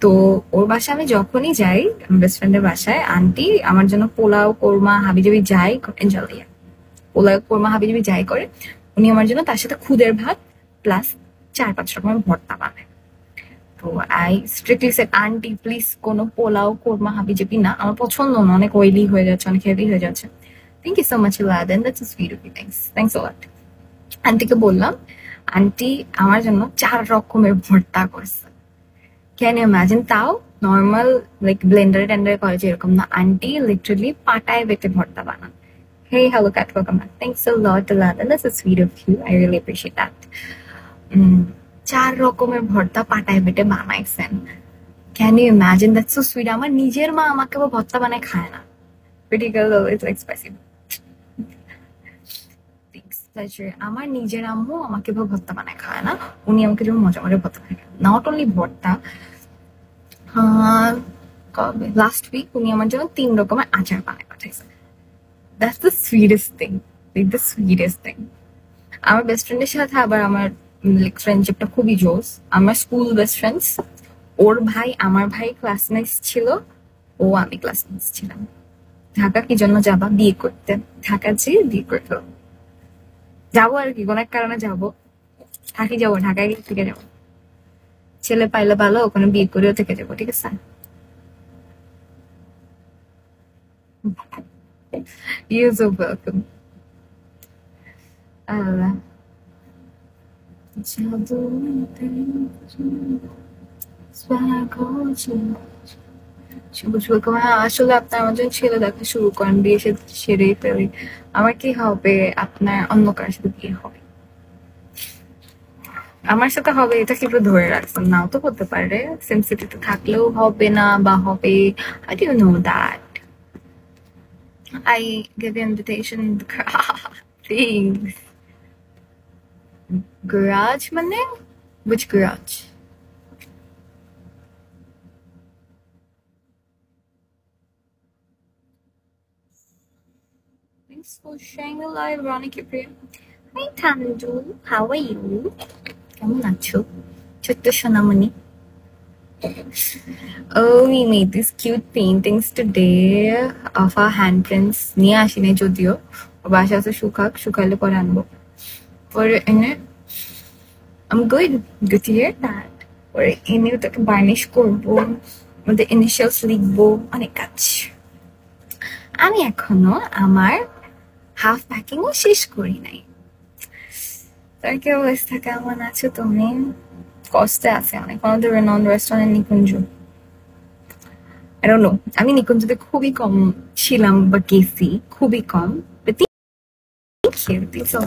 তো ওর বাসায় আমি যখনই যাই, বেস্ট ফ্রেন্ডের বাসায়, আন্টি আমার জন্য পোলাও কোরমা হাবিজাবি যাই ইনশাল্লাহ পোলাও কোরমা হাবিজাবি যাই করে, উনি আমার জন্য তার সাথে খুদের ভাত প্লাস 4-5 রকমের ভর্তা বানায়। তো I strictly said, aunty please কোনো পোলাও কোরমা হাবিজাবি না, আমার পছন্দ না, অনেক অয়েলি হয়ে যাচ্ছে, অনেক হেভি হয়ে যাচ্ছে। Thank you so much Laden, that's sweet of you, thanks a lot. আন্টিকে বললাম, আন্টি আমার জন্য 4 রকমের ভর্তা করছে। Can you imagine? তাও নর্মাল লাইক ব্লেন্ডারে টেন্ডারে করে যেরকম না, আন্টি লিটারালি পাটায় বেটে ভর্তা বানান। Hey, hello, Kat. Welcome back. Thanks a lot, Aladdin. That's so sweet of you. I really appreciate that. 4 রকমের ভর্তা পাটায় বেটে বানাইছেন। Can you imagine? That's so sweet. আমার নিজের মা আমাকে ভর্তা বানায় খায় না। Pretty girl though, it's like spicy. Thanks, pleasure. আমার নিজের আম্মু আমাকে ভর্তা বানায় খায় না, উনি আমাকে যেমন মজা মজা ভর্তা বানায় খায়। নট অনলি ভর্তা, কবে লাস্ট উইক উনি আমার জন্য 3 রকমের আচার বানায় পাঠাইছে। That's the sweetest thing, like the sweetest thing. আমার বেস্ট ফ্রেন্ডের সাথে আবার আমার ফ্রেন্ডশিপটা খুবই জোস। আমার স্কুল বেস্ট ফ্রেন্ডস, ওর ভাই আমার ভাই ক্লাসমেটস ছিল, ও আমি ক্লাসমেটস ছিলাম। ঢাকা কি জন্য যাবা? বিয়ে করতে। ঢাকা যেয়ে বিয়ে করতে যাবো আর কি, কোনো এক কারণে যাবো, থাকি যাবো, ঢাকায় গিয়ে থেকে যাবো। ছেলে পাইলে ভালো, ওখানে বিয়ে করেও থেকে যাবো, ঠিক আছে? You're so welcome. আসলে আপনি আমার জন্য ছেলে দেখা শুরু করেন, বিয়ে সেরেই ফেলি, আমার কি হবে? আপনার অন্য কারোর সাথে বিয়ে হবে, আমার সাথে হবে এটা কি ধরে রাখছেন? নাও তো হতে পারে, সেন্সিটিভ থাকলেও হবে না বা হবে। How do you know that? I give you invitation. Please. Garage মানে? Which garage? Thanks for sharing the live, Ronnie Kipria. Hi Tandu, how are you? কেমন আছো ছোট্ট সোনামণি? Oh, we made these cute paintings today of our handprints. নিয়ে আসিনি যদিও, বাসা আছে, শুকাইলে পরে আনবো। পরে এনে I'm good to hear that. পরে এনে ওটাকে বার্নিশ করবো, আমাদের ইনিশিয়ালস লিখবো, অনেক কাজ। আমি এখনো আমার হাফ প্যাকিংও শেষ করি নাই। তার কি অবস্থা, কেমন আছো তুমি? কষ্টে আছে অনেক। আমাদের রেনন restaurant Nikunja, I don't know, আমি নিকুঞ্জতে খুবই কম ছিলাম বা গেছি, খুবই কম। But thank you so